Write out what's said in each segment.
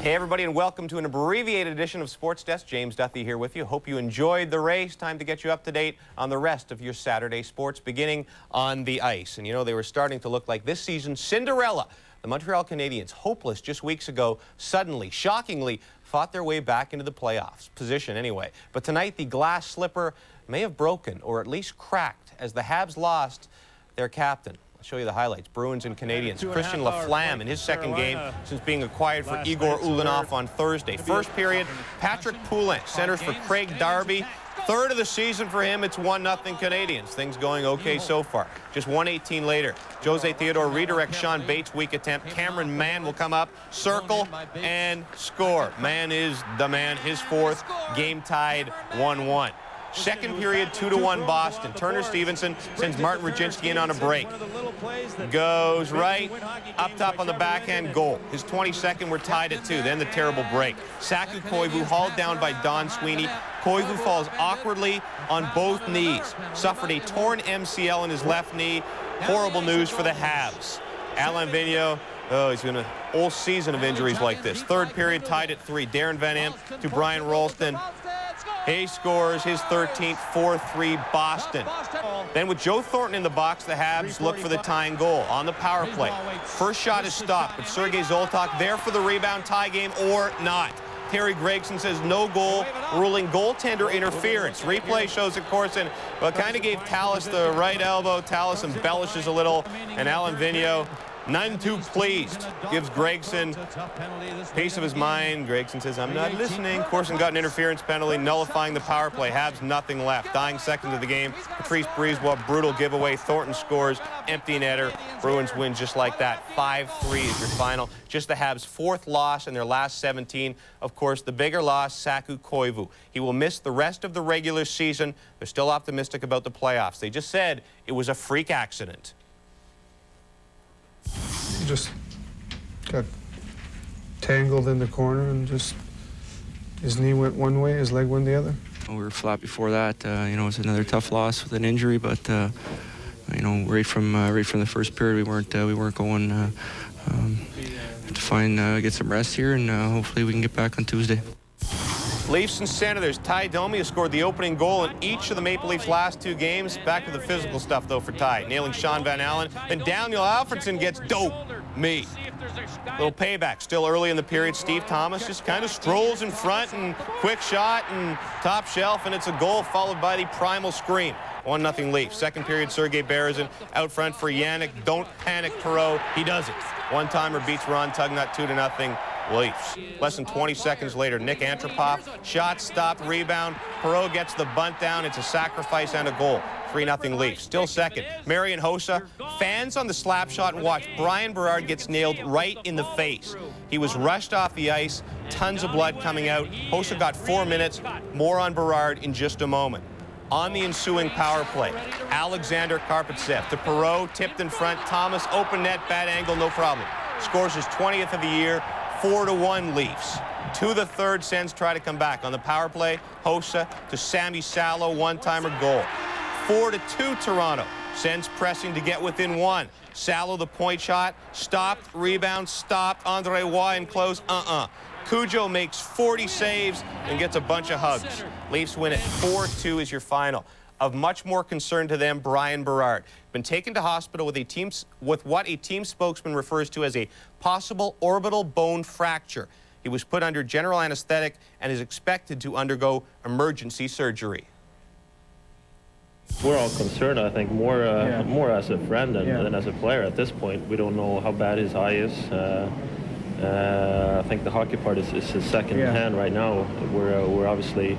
Hey everybody, and welcome to an abbreviated edition of Sports Desk. James Duthie here with you. Hope you enjoyed the race. Time to get you up to date on the rest of your Saturday sports, beginning on the ice. And you know, they were starting to look like this season's Cinderella. The Montreal Canadiens, hopeless just weeks ago, suddenly, shockingly, fought their way back into the playoffs position anyway. But tonight, the glass slipper may have broken, or at least cracked, as the Habs lost their captain. Show you the highlights. Bruins and Canadiens. Christian Laflamme in his second game since being acquired for Igor Ulanov on Thursday. First period, Patrick Poulin centers for Craig Darby. Third of the season for him, it's 1-0 Canadiens. Things going okay so far. Just 1:18 later, Jose Theodore redirects Sean Bates' weak attempt. Cameron Mann will come up, circle, and score. Mann is the man. His fourth, game tied 1-1. Second period, 2-1 Boston. Turner Stevenson sends Martin Rajinski in on a break. Goes right, up top on the backhand, goal. His 22nd, we're tied at 2. Then the terrible break. Saku Koivu hauled down by Don Sweeney. Koivu falls awkwardly on both knees. Suffered a torn MCL in his left knee. Horrible news for the Habs. Alain Vigneault, oh, he's been a whole season of injuries like this. Third period, tied at 3. Darren Van Impe to Brian Rolston. He scores his 13th, 4-3 Boston. Then with Joe Thornton in the box, the Habs look for the tying goal on the power play. First shot is stopped, but Sergei Zoltak there for the rebound, tie game or not. Terry Gregson says no goal, ruling goaltender interference. Replay shows, of course, and well, kind of gave Tallis the right elbow. Tallis embellishes a little, and Alain Vigneault, none too pleased, gives Gregson piece of his mind. Gregson says, I'm not listening. Corson got an interference penalty, nullifying the power play. Habs nothing left. Dying seconds of the game. Patrice Brisebois, brutal giveaway. Thornton scores, empty netter. Bruins win just like that. 5-3 is your final. Just the Habs' fourth loss in their last 17. Of course, the bigger loss, Saku Koivu. He will miss the rest of the regular season. They're still optimistic about the playoffs. They just said it was a freak accident. He just got tangled in the corner and just his knee went one way, his leg went the other. We were flat before that. You know, it was another tough loss with an injury, but you know, right from the first period, we weren't going to get some rest here, and hopefully we can get back on Tuesday. Leafs and Senators. Ty Domi has scored the opening goal in each of the Maple Leafs' last 2 games. Back to the physical stuff, though, for Ty. Nailing Sean Van Allen. Then Daniel Alfredson gets me. Little payback. Still early in the period. Steve Thomas just kind of strolls in front and quick shot and top shelf, and it's a goal followed by the primal scream. 1-0 Leafs. Second period, Sergei Berezin out front for Yannick. Don't panic, Perreault. He does it. One-timer beats Ron Tugnut 2-0. Leafs. Less than 20 seconds later, Nick Antropov, shot stopped, rebound. Perreault gets the bunt down. It's a sacrifice and a goal. 3-0 Leafs. Still second. Marian Hossa. Fans on the slap shot and watch. Brian Berard gets nailed right in the face. He was rushed off the ice. Tons of blood coming out. Hossa got 4 minutes. More on Berard in just a moment. On the ensuing power play, Alexander Karpatsev to Perreault, tipped in front. Thomas, open net, bad angle, no problem. Scores his 20th of the year. 4-1 Leafs. To the third, Sens try to come back. On the power play, Hossa to Sammy Salo, one-timer goal. 4-2 Toronto. Sens pressing to get within 1. Salo the point shot, stopped, rebound, stopped. Andre Roy in close, Cujo makes 40 saves and gets a bunch of hugs. Leafs win it 4-2 is your final. Of much more concern to them, Brian Berard. Been taken to hospital with what a team spokesman refers to as a possible orbital bone fracture. He was put under general anesthetic and is expected to undergo emergency surgery. We're all concerned, I think, more as a friend than as a player at this point. We don't know how bad his eye is. I think the hockey part is his second hand right now. We're obviously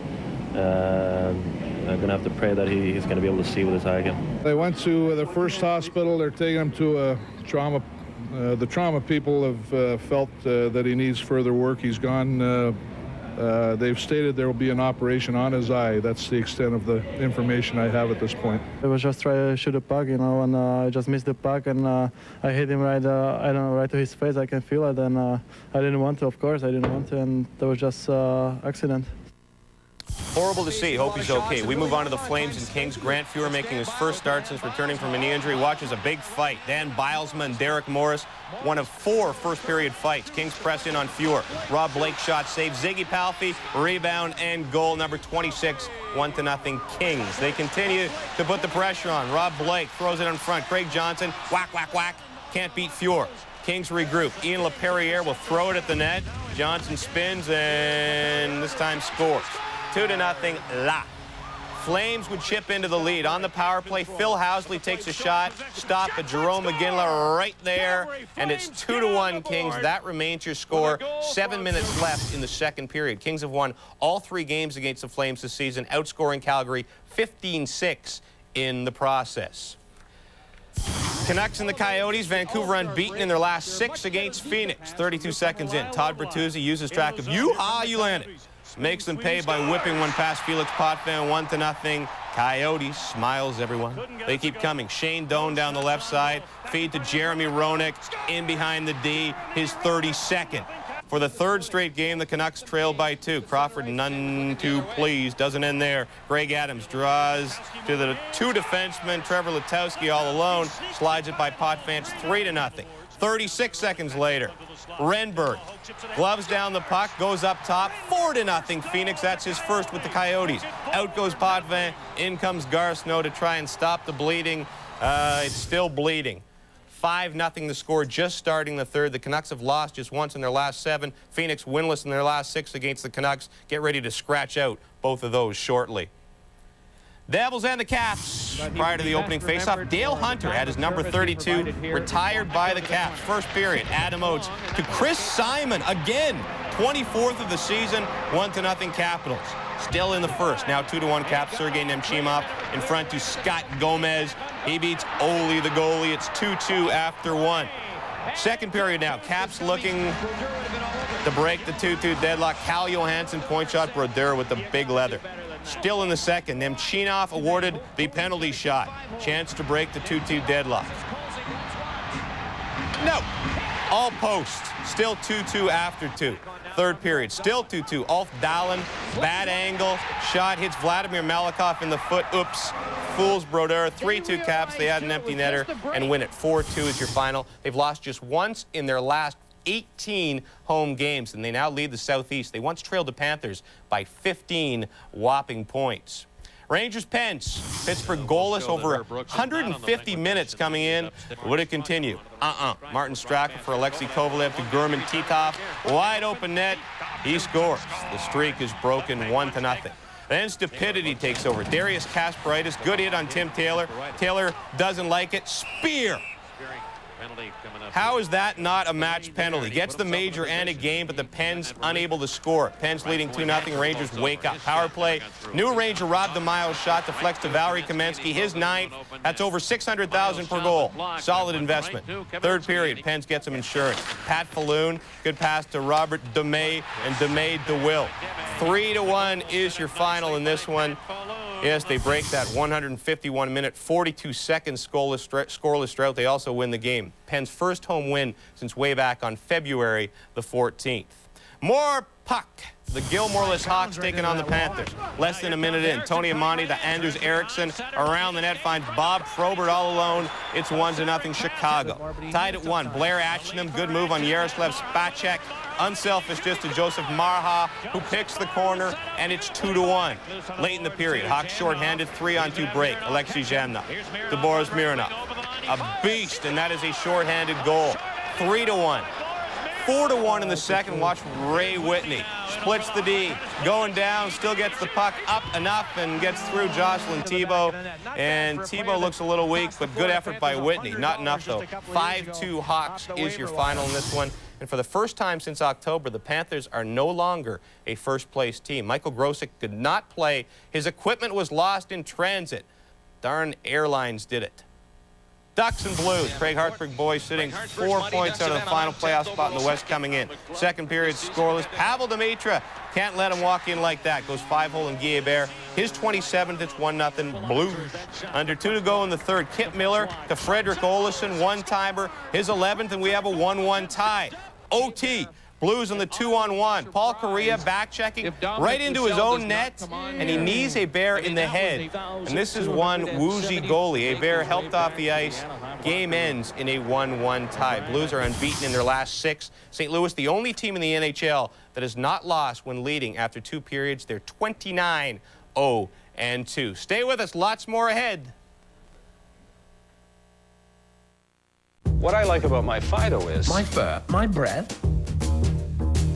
going to have to pray that he's going to be able to see with his eye again. They went to the first hospital. They're taking him to a trauma. The trauma people have felt that he needs further work. He's gone. They've stated there will be an operation on his eye. That's the extent of the information I have at this point. I was just trying to shoot a puck, you know, and I just missed the puck, and I hit him right, I don't know, right to his face. I can feel it, and I didn't want to, of course, I didn't want to, and that was just accident. Horrible to see. Hope he's okay. We move on to the Flames and Kings. Grant Fuhr, making his first start since returning from a knee injury, watches a big fight. Dan Bilesma and Derek Morris, one of 4 first-period fights. Kings press in on Fuhr. Rob Blake shot save. Ziggy Palffy, rebound and goal. Number 26, 1-0 Kings. They continue to put the pressure on. Rob Blake throws it in front. Craig Johnson, whack, whack, whack. Can't beat Fuhr. Kings regroup. Ian LaPerriere will throw it at the net. Johnson spins and this time scores. 2-0 La. Flames would chip into the lead. On the power play, Phil Housley takes a shot. Stop at Jerome McGinley right there. And it's 2-1 Kings. That remains your score. 7 minutes left in the second period. Kings have won all 3 games against the Flames this season, outscoring Calgary 15-6 in the process. Canucks and the Coyotes. Vancouver unbeaten in their last 6 against Phoenix. 32 seconds in. Todd Bertuzzi uses track of you landed. Makes them pay by whipping one past Felix Potvin, 1-0. Coyotes, smiles everyone. They keep coming. Shane Doan down the left side. Feed to Jeremy Roenick in behind the D. His 32nd. For the 3rd straight game, the Canucks trail by 2. Crawford, none too pleased. Doesn't end there. Greg Adams draws to the 2 defensemen. Trevor Letowski all alone. Slides it by Potvin, 3-0. 36 seconds later, Renberg gloves down the puck, goes up top, 4-0 Phoenix. That's his first with the Coyotes. Out goes Potvin, in comes Garceau to try and stop the bleeding. It's still bleeding. 5-0 the score, just starting the 3rd. The Canucks have lost just once in their last 7. Phoenix winless in their last 6 against the Canucks. Get ready to scratch out both of those shortly. Devils and the Caps. Prior to the opening faceoff, Dale Hunter had his number 32 retired by the Caps. First period, Adam Oates to Chris Simon again. 24th of the season, 1-0 Capitals. Still in the first. Now 2-1 Caps. Sergei Nemchimov in front to Scott Gomez. He beats Ole the goalie. It's 2-2 after 1. Second period now. Caps looking to break the 2-2 deadlock. Cal Johansson point shot. Brodeur with the big leather. Still in the second, Nemchinov awarded the penalty shot. Chance to break the 2-2 deadlock. No. All post. Still 2-2 after 2. Third period. Still 2-2. Ulf Dahlen. Bad angle. Shot hits Vladimir Malakoff in the foot. Oops. Fools Brodeur. 3-2 Caps. They had an empty netter and win it. 4-2 is your final. They've lost just once in their last 18 home games, and they now lead the Southeast. They once trailed the Panthers by 15 whopping points. Rangers Pens. Pittsburgh goalless over 150 minutes coming in. Would it continue? Martin Straka for Alexei Kovalev to German Titov. Wide open net. He scores. The streak is broken 1-0. Then stupidity takes over. Darius Kasparaitis, good hit on Tim Taylor. Taylor doesn't like it. Spear. How is that not a match penalty? Gets the major and a game, but the Pens unable to score. Pens leading 2-0. Rangers wake up. Power play. New Ranger Rob DeMaio shot deflects to Valerie Kamensky. His 9th. That's over $600,000 per goal. Solid investment. Third period. Pens get some insurance. Pat Falloon. Good pass to Robert DeMay and DeMay DeWill. 3-1 is your final in this one. Yes, they break that 151-minute, 42-second scoreless drought. They also win the game. Penn's first home win since way back on February the 14th. More puck. The Gilmore-less Hawks taking on the Panthers. Less than a minute in. Tony Amonte to Anders Eriksson. Around the net finds Bob Probert all alone. It's 1-0 Chicago. Tied at 1. Blair Ashton. Good move on Yaroslav Spacek. Unselfish just to Joseph Marha, who picks the corner, and it's 2-1. Late in the period, Hawks shorthanded, 3-on-2 break. Alexei Zhamnov to Boris Mironov. A beast, and that is a shorthanded goal. 3-1. 4-1 in the second. Watch Ray Whitney. Splits the D. Going down, still gets the puck up enough and gets through Jocelyn Thibault. And Thibault looks a little weak, but good effort by Whitney. Not enough, though. 5-2 Hawks is your final in this one. And for the first time since October, the Panthers are no longer a first-place team. Michael Grosick could not play. His equipment was lost in transit. Darn airlines did it. Ducks and Blues. Craig Hartberg boys sitting 4 points out of the final playoff spot in the West coming in. Second period scoreless. Pavel Demitra can't let him walk in like that. Goes 5-hole in Guilbert. His 27th, it's 1-0 Blues. Under 2 to go in the third. Kip Miller to Frederick Olesen, one-timer. His 11th, and we have a 1-1 tie. OT. Blues on the 2-on-1. Paul Correa back-checking right into his own net, and he knees Bear in the head. And this is one woozy goalie. Bear helped off the ice. Game ends in a 1-1 tie. Blues are unbeaten in their last 6. St. Louis, the only team in the NHL that has not lost when leading after 2 periods. They're 29-0-2. Stay with us. Lots more ahead. What I like about my Fido is... My fur, my breath.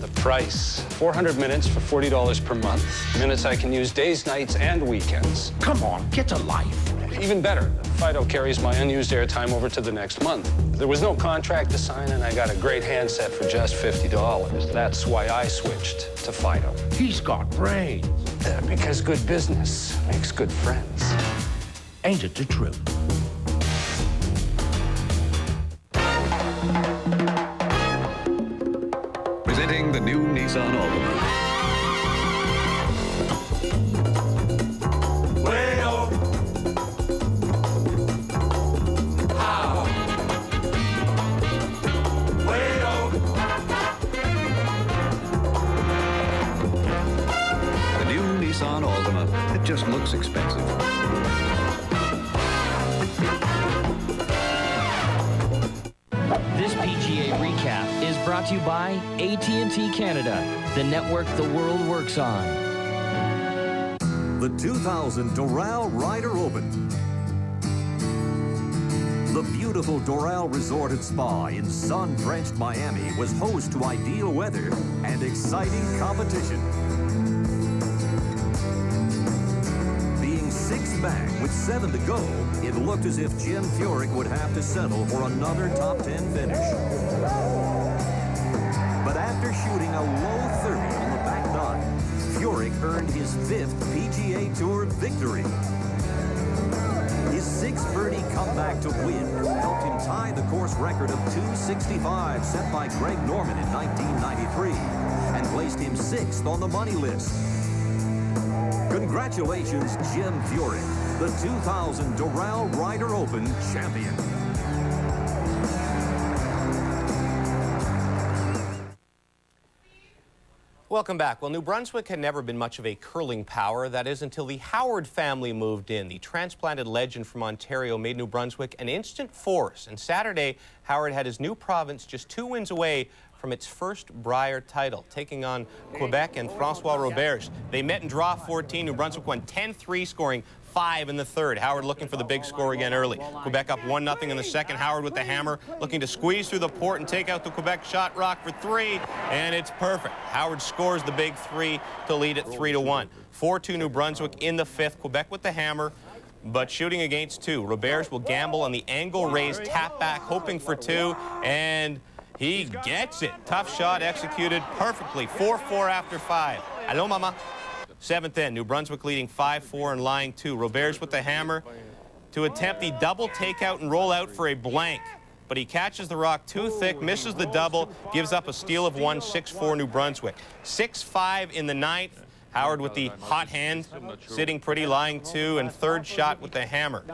The price. 400 minutes for $40 per month. Minutes I can use days, nights, and weekends. Come on, get a life. Even better, Fido carries my unused airtime over to the next month. There was no contract to sign, and I got a great handset for just $50. That's why I switched to Fido. He's got brains. Because good business makes good friends. Ain't it the truth? Presenting the new Nissan Altima. The new Nissan Altima. It just looks expensive. This PGA recap is brought to you by AT&T Canada, the network the world works on. The 2000 Doral Ryder Open. The beautiful Doral Resort and Spa in sun-drenched Miami was host to ideal weather and exciting competition. Being 6 back with 7 to go, it looked as if Jim Furyk would have to settle for another top 10 finish. But after shooting a low 30 on the back 9, Furyk earned his 5th PGA Tour victory. His 6th birdie comeback to win helped him tie the course record of 265 set by Greg Norman in 1993 and placed him 6th on the money list. Congratulations, Jim Furyk, the 2000 Doral Ryder Open champion. Welcome back. Well, New Brunswick had never been much of a curling power. That is until the Howard family moved in. The transplanted legend from Ontario made New Brunswick an instant force. And Saturday, Howard had his new province just 2 wins away from its first Brier title, taking on Quebec and François Roberge. They met in draw 14. New Brunswick won 10-3, scoring 5 in the third. Howard looking for the big score again early. Quebec up 1-0 in the second. Howard with the hammer, looking to squeeze through the port and take out the Quebec shot rock for 3, and it's perfect. Howard scores the big 3 to lead it 3-1. 4-2 New Brunswick in the 5th. Quebec with the hammer, but shooting against 2. Roberge will gamble on the angle raised tap back, hoping for 2, and he gets it. Tough shot executed perfectly. 4-4 after 5. Allô, mama. 7th end, New Brunswick leading 5-4 and lying 2. Roberge with the hammer to attempt the double takeout and roll out for a blank. But he catches the rock too thick, misses the double, gives up a steal of 1, 6-4 New Brunswick. 6-5 in the 9th. Howard with the hot hand, sitting pretty, lying 2, and third shot with the hammer.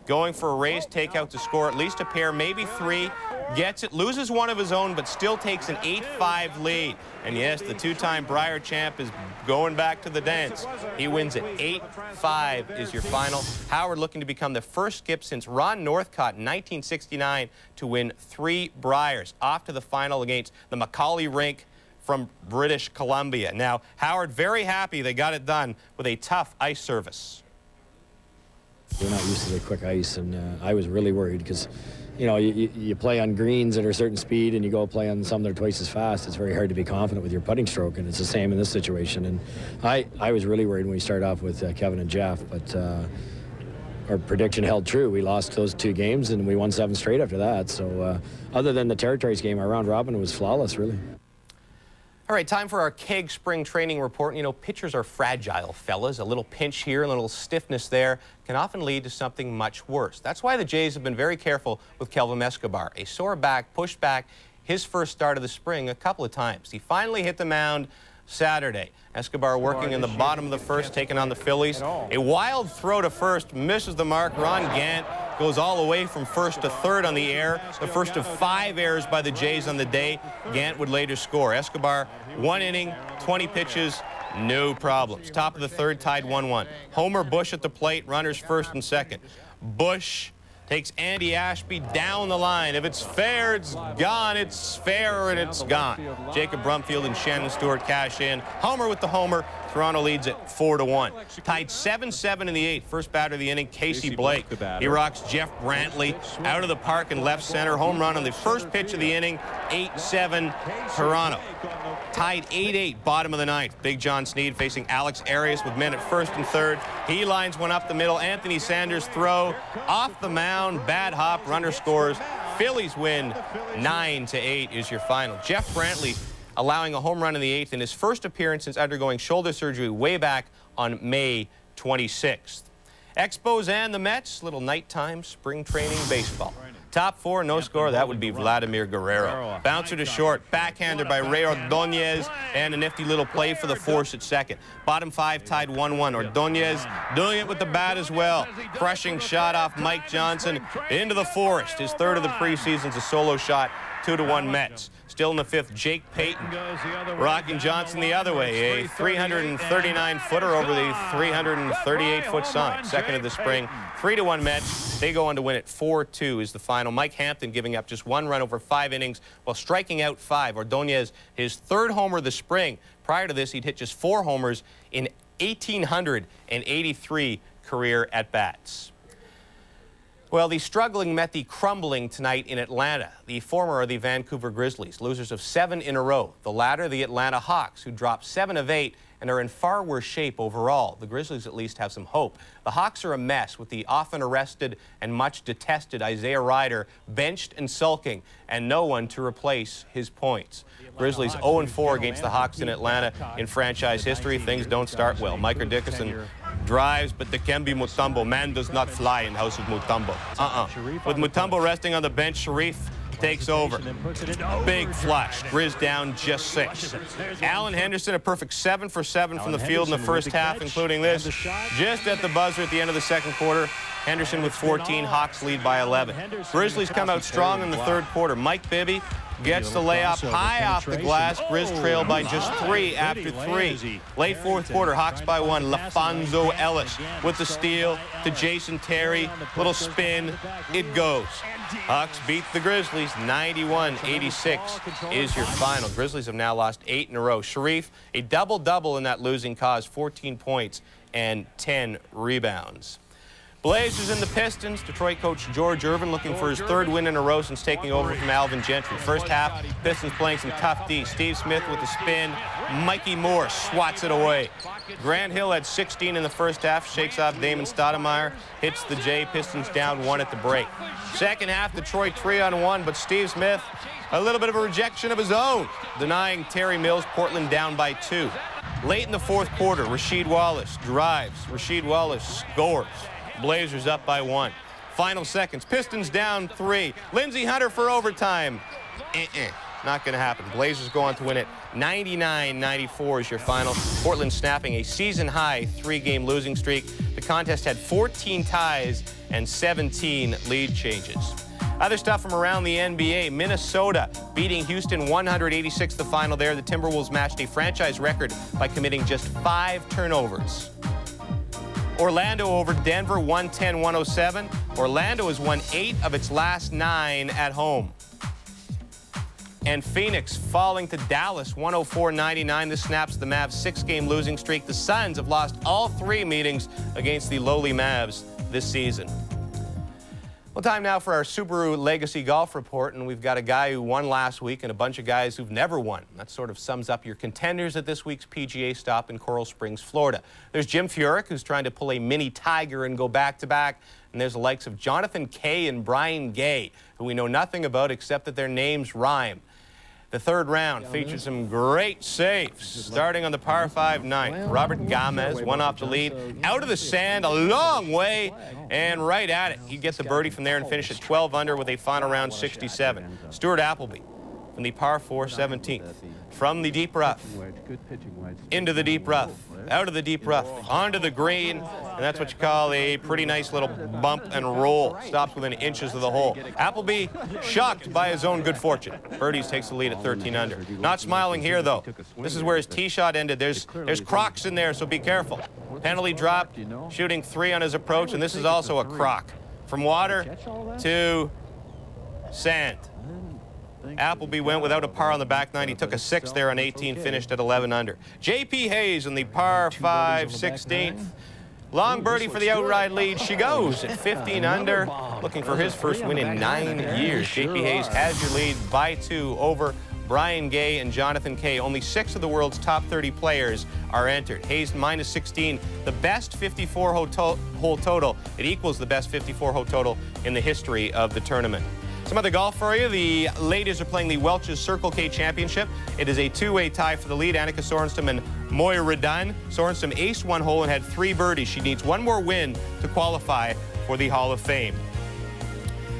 Going for a raised takeout to score at least a pair, maybe 3. Gets it, loses one of his own, but still takes an 8-5 lead. And yes, the 2-time Brier champ is going back to the dance. He wins it. 8-5 is your final. Howard looking to become the first skip since Ron Northcott in 1969 to win 3 Briers. Off to the final against the Macaulay rink from British Columbia. Now, Howard very happy they got it done with a tough ice service. We're not used to the quick ice, and I was really worried because, you know, you play on greens at a certain speed and you go play on some that are twice as fast. It's very hard to be confident with your putting stroke, and it's the same in this situation. And I was really worried when we started off with Kevin and Jeff, but our prediction held true. We lost those 2 games and we won 7 straight after that. So other than the Territories game, our round robin was flawless, really. All right, time for our keg spring training report. You know, pitchers are fragile, fellas. A little pinch here, a little stiffness there can often lead to something much worse. That's why the Jays have been very careful with Kelvin Escobar. A sore back, pushed back his first start of the spring a couple of times. He finally hit the mound Saturday. Escobar working in the bottom of the first, taking on the Phillies. A wild throw to first, misses the mark. Ron Gant goes all the way from first to third on the air. The first of 5 errors by the Jays on the day. Gant would later score. Escobar, 1 inning, 20 pitches, no problems. Top of the third, tied 1-1. Homer, Bush at the plate, runners first and second. Bush takes Andy Ashby down the line. If it's fair, it's gone. It's fair, and it's gone. Jacob Brumfield and Shannon Stewart cash in. Homer with the homer. Toronto leads at 4-1. Tied 7-7 in the 8th. First batter of the inning, Casey Blake. He rocks Jeff Brantley out of the park in left center. Home run on the first pitch of the inning. 8-7 Toronto. Tied 8-8, bottom of the 9th. Big John Sneed facing Alex Arias with men at first and third. He lines one up the middle. Anthony Sanders throw off the mound. Bad hop. Runner scores. Phillies win 9-8 is your final. Jeff Brantley allowing a home run in the 8th in his first appearance since undergoing shoulder surgery way back on May 26th. Expos and the Mets, little nighttime spring training baseball. Top 4, no score, that would be Vladimir Guerrero. Bouncer to short, backhander by Ray Ordonez, and a nifty little play for the force at second. Bottom 5 tied 1-1. Ordonez doing it with the bat as well. Crushing shot off Mike Johnson into the forest. His third of the preseason's a solo shot, 2-1 Mets. Still in the 5th, Jake Payton rocking Johnson the other way. A 339-footer over the 338-foot sign. Second of the spring, 3-1 Mets. They go on to win it 4-2 is the final. Mike Hampton giving up just 1 run over 5 innings while striking out 5. Ordonez, his 3rd homer of the spring. Prior to this, he'd hit just 4 homers in 1,883 career at-bats. Well, the struggling met the crumbling tonight in Atlanta. The former are the Vancouver Grizzlies, losers of 7 in a row. The latter, the Atlanta Hawks, who dropped 7 of 8 and are in far worse shape overall. The Grizzlies at least have some hope. The Hawks are a mess with the often arrested and much detested Isaiah Ryder benched and sulking, and no one to replace his points. Grizzlies 0-4 against the Hawks in Atlanta in franchise history. Things don't start well. Micah Dickerson drives, but Dikembe Mutombo, man does not fly in House of Mutombo. With Mutombo resting on the bench, Sharif takes over. Big flush. Grizz down just 6. Alan Henderson, a perfect 7 for 7 from the field in the first half, including this. Just at the buzzer at the end of the second quarter. Henderson with 14. Hawks lead by 11. Grizzlies come out strong in the third quarter. Mike Bibby gets the layup high off the glass. Grizz trail by just 3 after 3. Late fourth quarter, Hawks by 1. LaFonso Ellis with the steal to Jason Terry. Little spin. It goes. Hawks beat the Grizzlies 91-86 is your final. Grizzlies have now lost 8 in a row. Sharif, a double-double in that losing cause, 14 points and 10 rebounds. Blazers and the Pistons. Detroit coach George Irvin looking for his 3rd win in a row since taking over from Alvin Gentry. First half, Pistons playing some tough D. Steve Smith with the spin. Mikey Moore swats it away. Grant Hill had 16 in the first half, shakes off Damon Stoudemire, hits the J. Pistons down 1 at the break. Second half, Detroit 3-on-1, but Steve Smith, a little bit of a rejection of his own, denying Terry Mills. Portland down by 2. Late in the fourth quarter, Rasheed Wallace drives. Rasheed Wallace scores. Blazers up by 1. Final seconds. Pistons down 3. Lindsey Hunter for overtime. Not going to happen. Blazers go on to win it 99-94 is your final. Portland snapping a season-high 3-game losing streak. The contest had 14 ties and 17 lead changes. Other stuff from around the NBA. Minnesota beating Houston 186 the final there. The Timberwolves matched a franchise record by committing just 5 turnovers. Orlando over Denver 110-107. Orlando has won 8 of its last 9 at home. And Phoenix falling to Dallas 104-99. This snaps the Mavs' 6-game losing streak. The Suns have lost all 3 meetings against the lowly Mavs this season. Well, time now for our Subaru Legacy Golf Report, and we've got a guy who won last week and a bunch of guys who've never won. That sort of sums up your contenders at this week's PGA stop in Coral Springs, Florida. There's Jim Furyk, who's trying to pull a mini Tiger and go back-to-back, and there's the likes of Jonathan Kay and Brian Gay, who we know nothing about except that their names rhyme. The third round featured some great saves. Starting on the par 5 9th, Robert Gomez won off the lead, out of the sand a long way, and right at it. He'd get the birdie from there and finish at 12 under with a final round 67. Stuart Appleby from the par 4 17th. From the deep rough, into the deep rough, out of the deep rough, onto the green, and that's what you call a pretty nice little bump and roll. Stops within inches of the hole. Appleby shocked by his own good fortune. Birdies takes the lead at 13 under. Not smiling here, though. This is where his tee shot ended. There's crocs in there, so be careful. Penalty drop, shooting 3 on his approach, and this is also a croc. From water to sand. Appleby went without a par on the back nine. He took a 6 there on 18, finished at 11 under. J.P. Hayes in the par 5 16th. Long birdie for the outright lead. She goes at 15 under, looking for his first win in 9 years. J.P. Hayes has your lead by 2 over Brian Gay and Jonathan Kay. Only 6 of the world's top 30 players are entered. Hayes minus 16, the best 54 hole total. It equals the best 54 hole total in the history of the tournament. Some other golf for you. The ladies are playing the Welch's Circle K Championship. It is a 2-way tie for the lead. Annika Sorenstam and Moira Dunn. Sorenstam aced 1 hole and had 3 birdies. She needs 1 more win to qualify for the Hall of Fame.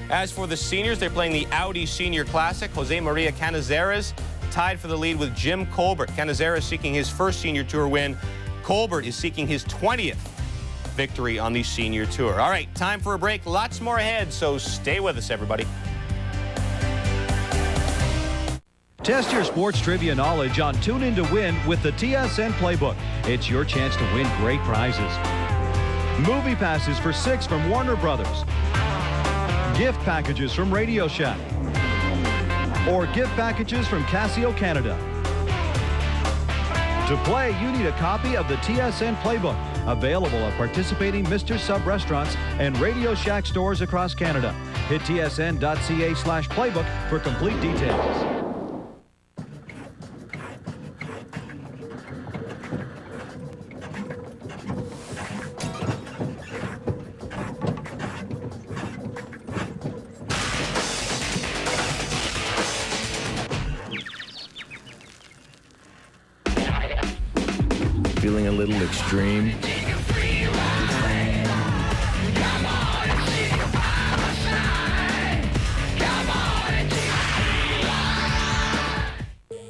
As for the seniors, they're playing the Audi Senior Classic. Jose Maria Canizares tied for the lead with Jim Colbert. Canizares seeking his first Senior Tour win. Colbert is seeking his 20th victory on the Senior Tour. All right, time for a break. Lots more ahead, so stay with us, everybody. Test your sports trivia knowledge on Tune In to Win with the TSN Playbook. It's your chance to win great prizes. Movie passes for 6 from Warner Brothers. Gift packages from Radio Shack. Or gift packages from Casio Canada. To play, you need a copy of the TSN Playbook, available at participating Mr. Sub restaurants and Radio Shack stores across Canada. Hit tsn.ca/playbook for complete details. Feeling a little extreme?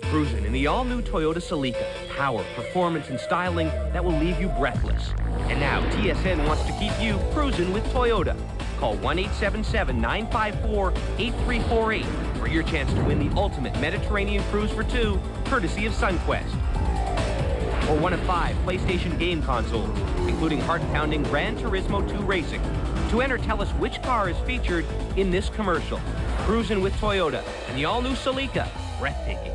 Cruising in the all-new Toyota Celica. Power, performance, and styling that will leave you breathless. And now TSN wants to keep you cruising with Toyota. Call 1-877-954-8348 for your chance to win the ultimate Mediterranean cruise for 2, courtesy of SunQuest. Or one of 5 PlayStation game consoles, including heart-pounding Gran Turismo 2 Racing. To enter, tell us which car is featured in this commercial. Cruising with Toyota and the all-new Celica. Breathtaking.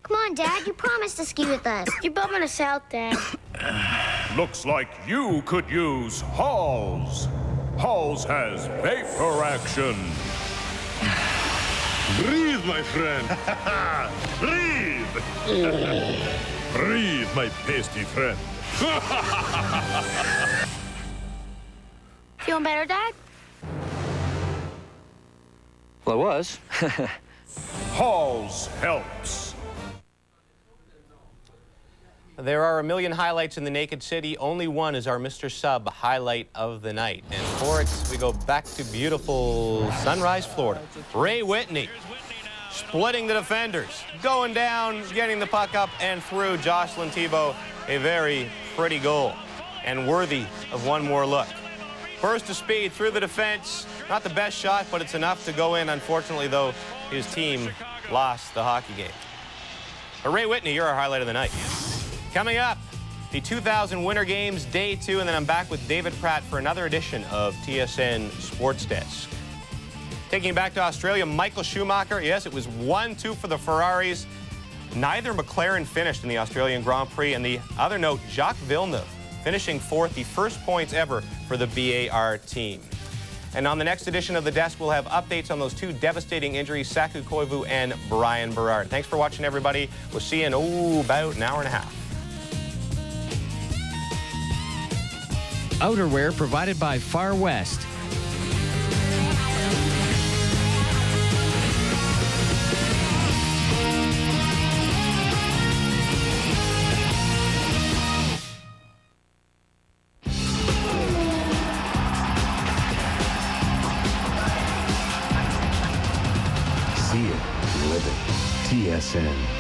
Come on, Dad. You promised to ski with us. You're bumming us out, Dad. Looks like you could use Halls. Halls has vapor action. Breathe, my friend. Breathe. Breathe, my pasty friend. Feeling better, Dad? Well, I was. Halls helps. There are a million highlights in the Naked City. Only one is our Mr. Sub highlight of the night. And for it, we go back to beautiful Sunrise, Florida. Ray Whitney splitting the defenders, going down, getting the puck up and through. Jocelyn Thibault, a very pretty goal and worthy of one more look. Burst of speed through the defense. Not the best shot, but it's enough to go in. Unfortunately, though, his team lost the hockey game. But Ray Whitney, you're our highlight of the night. Coming up, the 2000 Winter Games, Day 2, and then I'm back with David Pratt for another edition of TSN Sports Desk. Taking back to Australia, Michael Schumacher. Yes, it was 1-2 for the Ferraris. Neither McLaren finished in the Australian Grand Prix. And the other note, Jacques Villeneuve finishing 4th, the first points ever for the BAR team. And on the next edition of The Desk, we'll have updates on those 2 devastating injuries, Saku Koivu and Brian Brier. Thanks for watching, everybody. We'll see you in about an hour and a half. Outerwear provided by Far West. See it, live it. TSN.